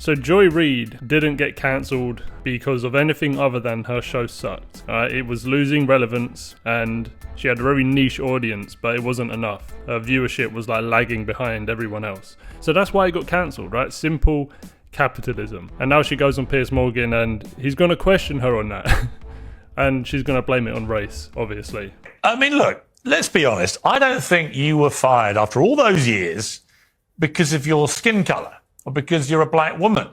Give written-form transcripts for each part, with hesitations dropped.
So Joy Reid didn't get cancelled because of anything other than her show sucked. It was losing relevance and she had a very niche audience, but it wasn't enough. Her viewership was like lagging behind everyone else. So that's why it got cancelled, right? Simple capitalism. And now she goes on Piers Morgan and he's going to question her on that. And she's going to blame it on race, obviously. I mean, look, let's be honest. I don't think you were fired after all those years because of your skin colour or because you're a black woman.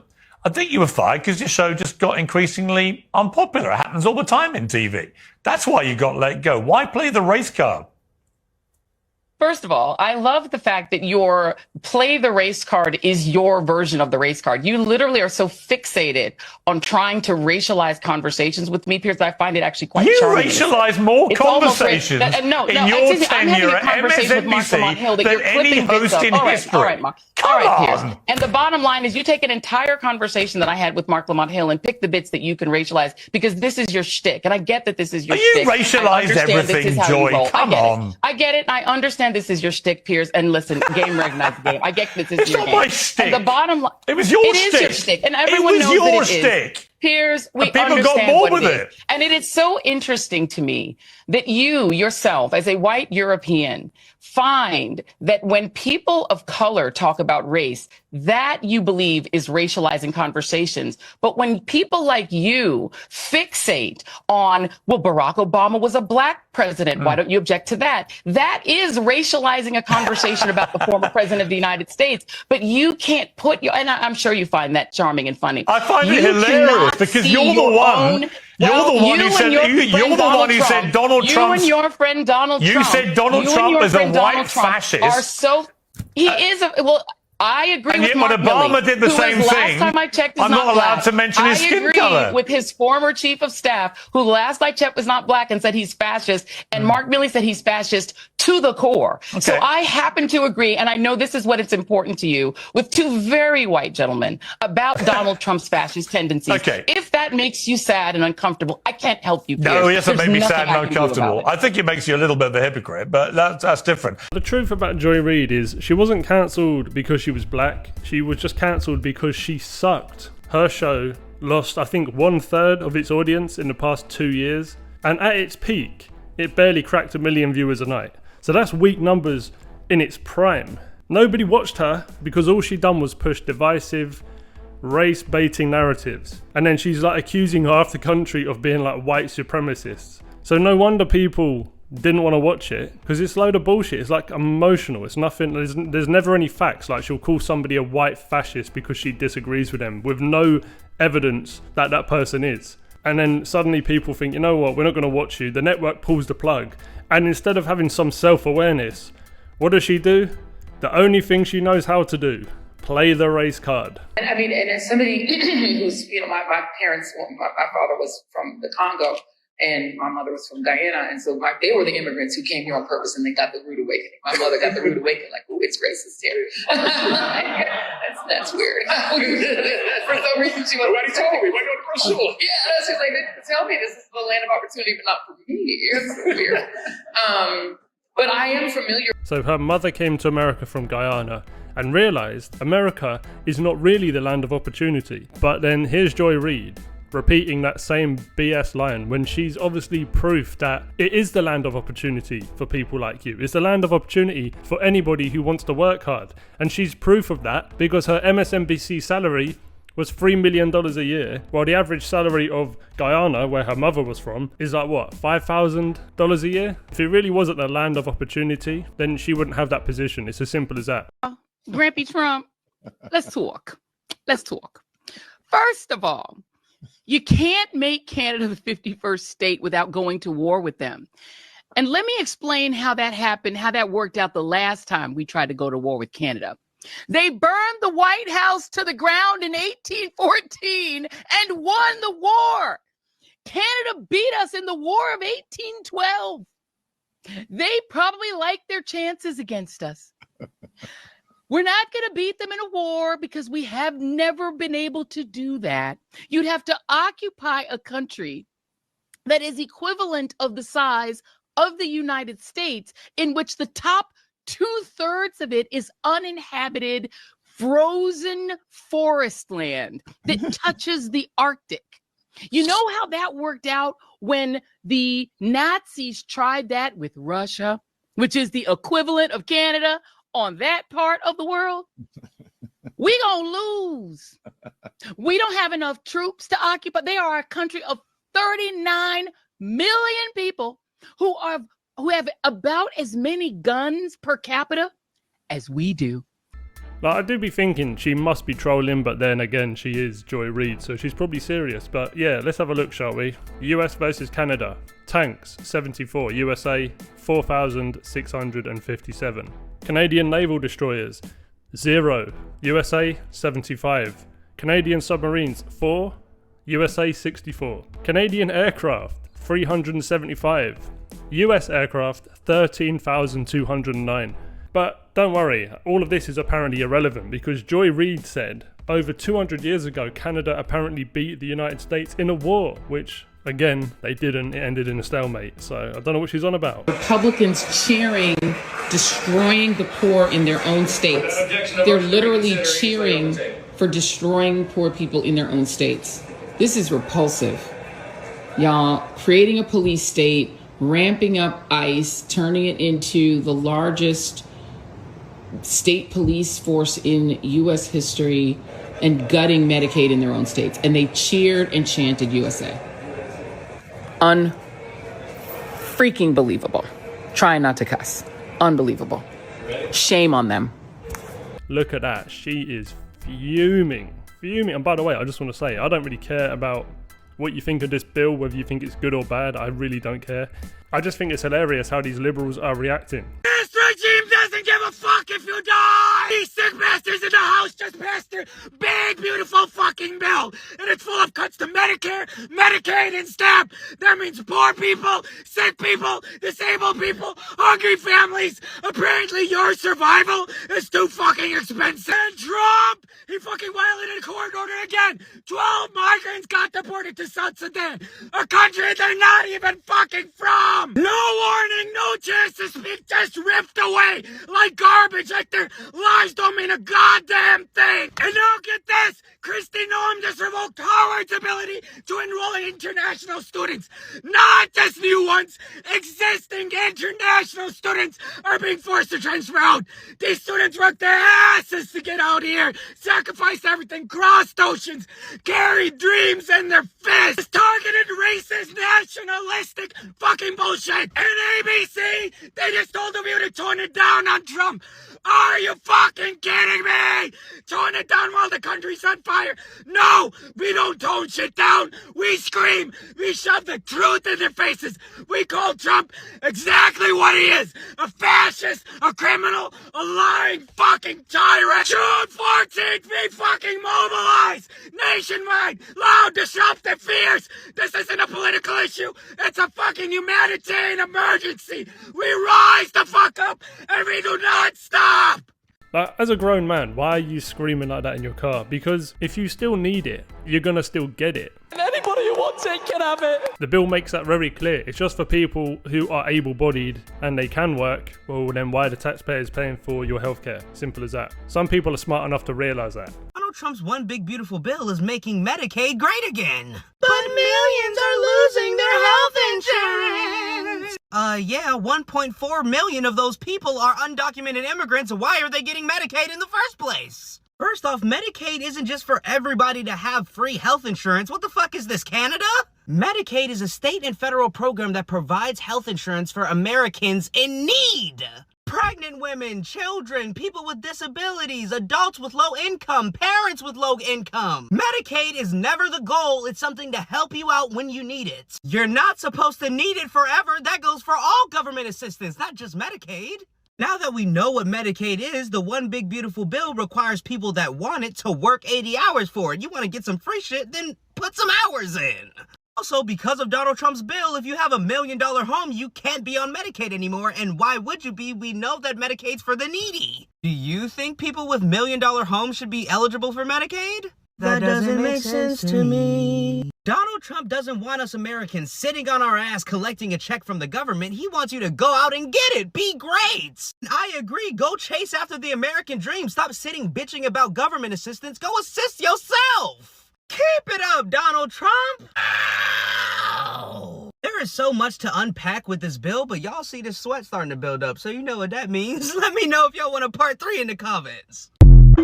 I think you were fired because your show just got increasingly unpopular. It happens all the time in TV. That's why you got let go. Why play the race card? First of all, I love the fact that your play the race card is your version of the race card. You literally are so fixated on trying to racialize conversations with me, Piers, that I find it actually quite charming. You racialize more conversations in your tenure at MSNBC than any host in history. All right, Mark. All right, Piers. And the bottom line is you take an entire conversation that I had with Mark Lamont Hill and pick the bits that you can racialize because this is your shtick. And I get that this is your shtick. You racialize everything, Joy. Come on. I get it. I understand this is your shtick, Piers. And listen, game recognizes game. I get this is it's your not game. My shtick. And the bottom line, it was your shtick. It is your shtick, and everyone knows your that it is. Piers, we and people understand got bored what with it is. And it is so interesting to me that you yourself, as a white European, find that when people of color talk about race, that you believe is racializing conversations. But when people like you fixate on, well, Barack Obama was a black president, why don't you object to that? That is racializing a conversation about the former president of the United States. But you can't put your, and I'm sure you find that charming and funny. I find it hilarious because you're the one. You're the one who said Donald Trump. You and your friend Donald Trump. You said Donald Trump is a white fascist. Are so he is a well. I agree and with yet Mark when Obama Milley, did the same thing, last time I checked is I'm not allowed black. to mention his skin color. I agree with his former chief of staff, who last I checked was not black and said he's fascist. And Mark Milley said he's fascist to the core. Okay. So I happen to agree, and I know this is what it's important to you, with two very white gentlemen about Donald Trump's fascist tendencies. Okay. If that makes you sad and uncomfortable, I can't help you, Piers. No, yes, it made me sad and I uncomfortable. I think it makes you a little bit of a hypocrite, but that's different. The truth about Joy Reid is she wasn't cancelled because she was black. She was just cancelled because she sucked. Her show lost, I think, 1/3 of its audience in the past 2 years. And at its peak, it barely cracked 1 million viewers a night. So that's weak numbers in its prime. Nobody watched her because all she done was push divisive, race-baiting narratives. And then she's like accusing half the country of being like white supremacists. So no wonder people didn't want to watch it, because it's a load of bullshit. It's like emotional. It's nothing. There's never any facts. Like she'll call somebody a white fascist because she disagrees with them with no evidence that that person is. And then suddenly people think, you know what, we're not going to watch you. The network pulls the plug. And instead of having some self-awareness, what does she do? The only thing she knows how to do: play the race card. And I mean, and as somebody who's, you know, my parents, my father was from the Congo and my mother was from Guyana. And so they were the immigrants who came here on purpose and they got the rude awakening. My mother got the rude awakening, like, oh, it's racist here. that's weird. For some reason, she was like, told me, why go to Brazil? Yeah, she's like, tell me this is the land of opportunity, but not for me. It's weird. But I am familiar. So her mother came to America from Guyana and realised America is not really the land of opportunity. But then here's Joy Reid repeating that same BS line when she's obviously proof that it is the land of opportunity for people like you. It's the land of opportunity for anybody who wants to work hard. And she's proof of that because her MSNBC salary was $3 million a year, while the average salary of Guyana, where her mother was from, is like what, $5,000 a year? If it really wasn't the land of opportunity, then she wouldn't have that position. It's as simple as that. Grampy Trump, let's talk. First of all, you can't make Canada the 51st state without going to war with them. And let me explain how that happened, how that worked out the last time we tried to go to war with Canada. They burned the White House to the ground in 1814 and won the war. Canada beat us in the War of 1812. They probably liked their chances against us. We're not going to beat them in a war because we have never been able to do that. You'd have to occupy a country that is equivalent of the size of the United States, in which the top 2/3 of it is uninhabited, frozen forest land that touches the Arctic. You know how that worked out when the Nazis tried that with Russia, which is the equivalent of Canada on that part of the world? We gonna lose. We don't have enough troops to occupy. They are a country of 39 million people who have about as many guns per capita as we do. Like, I do be thinking she must be trolling, but then again, she is Joy Reid, so she's probably serious. But yeah, let's have a look, shall we? US versus Canada. Tanks, 74. USA, 4,657. Canadian naval destroyers, 0. USA, 75. Canadian submarines, 4. USA, 64. Canadian aircraft, 375. US aircraft, 13,209. But don't worry, all of this is apparently irrelevant because Joy Reid said over 200 years ago Canada apparently beat the United States in a war, which again, they didn't. It ended in a stalemate. So I don't know what she's on about. Republicans cheering, destroying the poor in their own states. They're literally cheering for destroying poor people in their own states. This is repulsive. Y'all, creating a police state, ramping up ICE, turning it into the largest state police force in U.S. history, and gutting Medicaid in their own states. And they cheered and chanted USA. Unfreaking believable. Trying not to cuss. Unbelievable. Shame on them. Look at that. She is fuming. Fuming. And by the way, I just want to say, I don't really care about what you think of this bill, whether you think it's good or bad. I really don't care. I just think it's hilarious how these liberals are reacting. This regime doesn't give a fuck if you die! These sick bastards in the House just passed their big, beautiful fucking bill, and it's full of cuts to Medicare, Medicaid, and SNAP. That means poor people, sick people, disabled people, hungry families. Apparently your survival is too fucking expensive. And Trump, he fucking violated a court order again. 12 migrants got deported to South Sudan, a country they're not even fucking from. No warning, no chance to speak, just ripped away like garbage, like their lives don't mean a goddamn thing. And now get this, Kristi Noem just revoked Howard's ability to enroll international students. Not just new ones, existing international students are being forced to transfer out. These students worked their asses to get out here, sacrificed everything, crossed oceans, carried dreams in their fists, targeted racist, nationalistic fucking bullshit. And ABC, they just told you to tone it down on Trump. Are you fucking kidding me? Tone it down while the country's on fire? No, we don't tone shit down. We scream. We shove the truth in their faces. We call Trump exactly what he is. A fascist, a criminal, a lying fucking tyrant. June 14th, we fucking mobilize nationwide. Loud, disruptive fears. This isn't a political issue. It's a fucking humanitarian emergency. We rise the fuck up and we do not stop. Like, as a grown man, why are you screaming like that in your car? Because if you still need it, you're gonna still get it. And anybody who wants it can have it. The bill makes that very clear. It's just for people who are able-bodied and they can work. Well, then why are the taxpayers paying for your healthcare? Simple as that. Some people are smart enough to realise that. Donald Trump's one big beautiful bill is making Medicaid great again. But millions are losing their health insurance. Yeah, 1.4 million of those people are undocumented immigrants. Why are they getting Medicaid in the first place? First off, Medicaid isn't just for everybody to have free health insurance. What the fuck is this, Canada? Medicaid is a state and federal program that provides health insurance for Americans in need. Pregnant women, children, people with disabilities, adults with low income, parents with low income. Medicaid is never the goal. It's something to help you out when you need it. You're not supposed to need it forever. That goes for all government assistance, not just Medicaid. Now that we know what Medicaid is, the one big beautiful bill requires people that want it to work 80 hours for it. You want to get some free shit, then put some hours in. Also, because of Donald Trump's bill, if you have $1 million home, you can't be on Medicaid anymore. And why would you be? We know that Medicaid's for the needy. Do you think people with $1 million homes should be eligible for Medicaid? That doesn't make sense to me. Donald Trump doesn't want us Americans sitting on our ass collecting a check from the government. He wants you to go out and get it. Be great. I agree. Go chase after the American dream. Stop sitting bitching about government assistance. Go assist yourself. Keep it up, Donald Trump. Ow. There is so much to unpack with this bill, but y'all see the sweat starting to build up, so you know what that means. Let me know if y'all want a part 3 in the comments.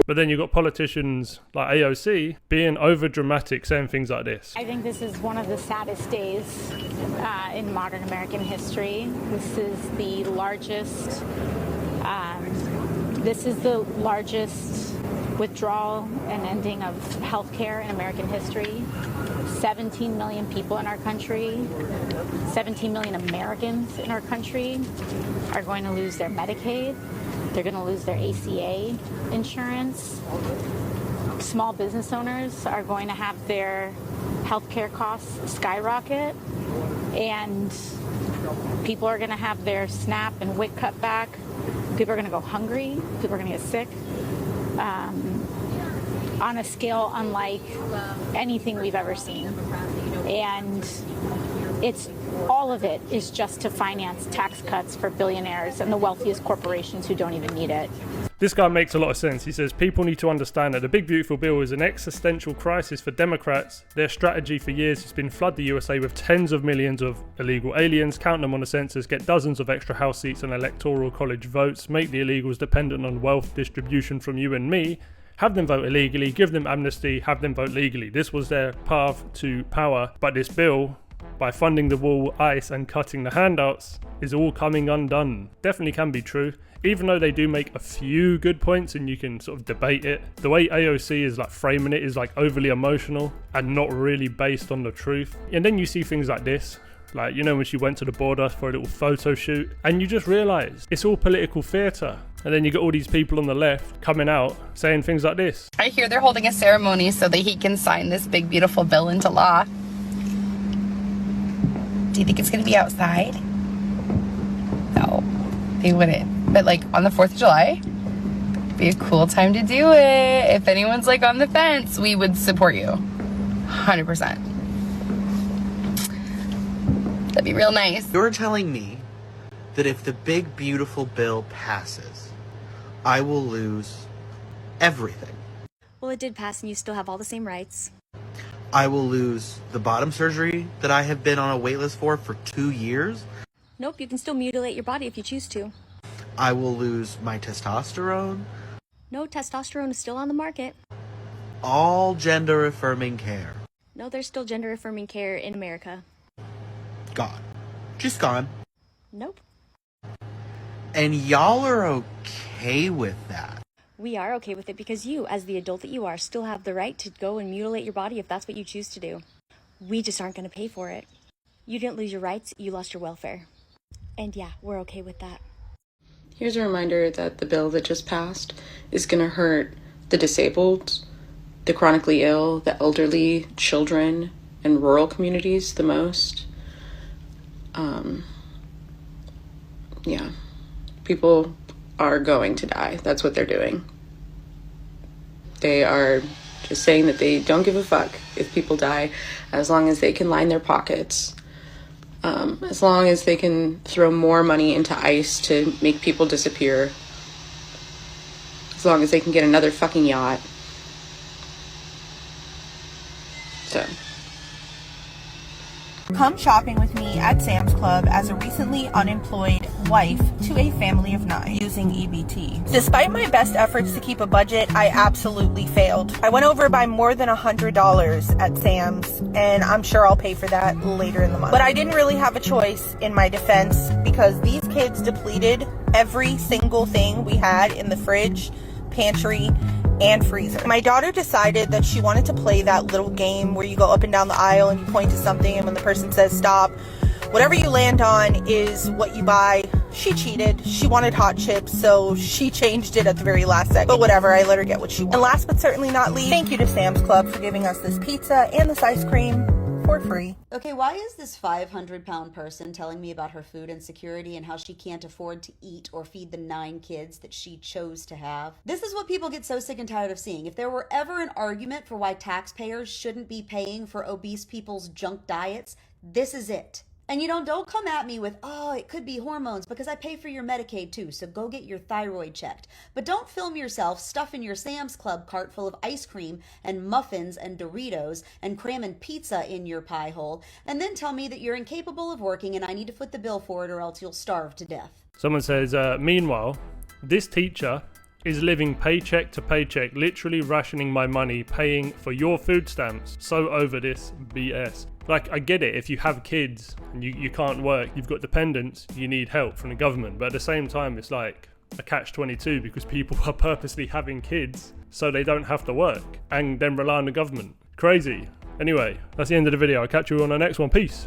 But then you've got politicians like AOC being over dramatic, saying things like this. I think this is one of the saddest days in modern American history. This is the largest withdrawal and ending of healthcare in American history. 17 million people in our country, 17 million Americans in our country are going to lose their Medicaid. They're going to lose their ACA insurance. Small business owners are going to have their healthcare costs skyrocket. And people are going to have their SNAP and WIC cut back. People are going to go hungry. People are going to get sick. On a scale unlike anything we've ever seen. And all of it is just to finance tax cuts for billionaires and the wealthiest corporations who don't even need it. This guy makes a lot of sense. He says people need to understand that the Big Beautiful Bill is an existential crisis for Democrats. Their strategy for years has been flood the USA with tens of millions of illegal aliens, count them on the census, get dozens of extra House seats and electoral college votes, make the illegals dependent on wealth distribution from you and me, have them vote illegally, give them amnesty, have them vote legally. This was their path to power. But this bill, by funding the wall, ICE and cutting the handouts, is all coming undone. Definitely can be true. Even though they do make a few good points and you can sort of debate it, the way AOC is like framing it is like overly emotional and not really based on the truth. And then you see things like this, like, you know, when she went to the border for a little photo shoot, and you just realise it's all political theatre. And then you got all these people on the left coming out saying things like this. I hear they're holding a ceremony so that he can sign this big, beautiful bill into law. Do you think it's going to be outside? No, they wouldn't. But like on the 4th of July, be a cool time to do it. If anyone's like on the fence, we would support you. 100%. That'd be real nice. You're telling me that if the big, beautiful bill passes, I will lose everything. Well, it did pass and you still have all the same rights. I will lose the bottom surgery that I have been on a wait list for 2 years. Nope, you can still mutilate your body if you choose to. I will lose my testosterone. No, testosterone is still on the market. All gender-affirming care. No, there's still gender-affirming care in America. Gone. Just gone. Nope. And y'all are okay with that? We are okay with it because you, as the adult that you are, still have the right to go and mutilate your body if that's what you choose to do. We just aren't going to pay for it. You didn't lose your rights, you lost your welfare. And yeah, we're okay with that. Here's a reminder that the bill that just passed is going to hurt the disabled, the chronically ill, the elderly, children, and rural communities the most. Yeah, people are going to die. That's what they're doing. They are just saying that they don't give a fuck if people die, as long as they can line their pockets, as long as they can throw more money into ICE to make people disappear, as long as they can get another fucking yacht. So. Come shopping with me at Sam's Club as a recently unemployed wife to a family of 9 using EBT. Despite my best efforts to keep a budget, I absolutely failed. I went over by more than $100 at Sam's, and I'm sure I'll pay for that later in the month. But I didn't really have a choice in my defense because these kids depleted every single thing we had in the fridge, pantry, and freezer. My daughter decided that she wanted to play that little game where you go up and down the aisle and you point to something, and when the person says stop, whatever you land on is what you buy. She cheated. She wanted hot chips, so she changed it at the very last second. But whatever, I let her get what she wanted. And last but certainly not least, thank you to Sam's Club for giving us this pizza and this ice cream. for free. Okay, why is this 500-pound person telling me about her food insecurity and how she can't afford to eat or feed the 9 kids that she chose to have? This is what people get so sick and tired of seeing. If there were ever an argument for why taxpayers shouldn't be paying for obese people's junk diets, this is it. And don't come at me with, oh, it could be hormones, because I pay for your Medicaid too, so go get your thyroid checked. But don't film yourself stuffing your Sam's Club cart full of ice cream and muffins and Doritos and cramming pizza in your pie hole, and then tell me that you're incapable of working and I need to foot the bill for it or else you'll starve to death. Someone says, meanwhile, this teacher is living paycheck to paycheck, literally rationing my money, paying for your food stamps. So over this BS. Like, I get it, if you have kids and you can't work, you've got dependents, you need help from the government. But at the same time, it's like a catch-22 because people are purposely having kids so they don't have to work and then rely on the government. Crazy. Anyway, that's the end of the video. I'll catch you on the next one. Peace.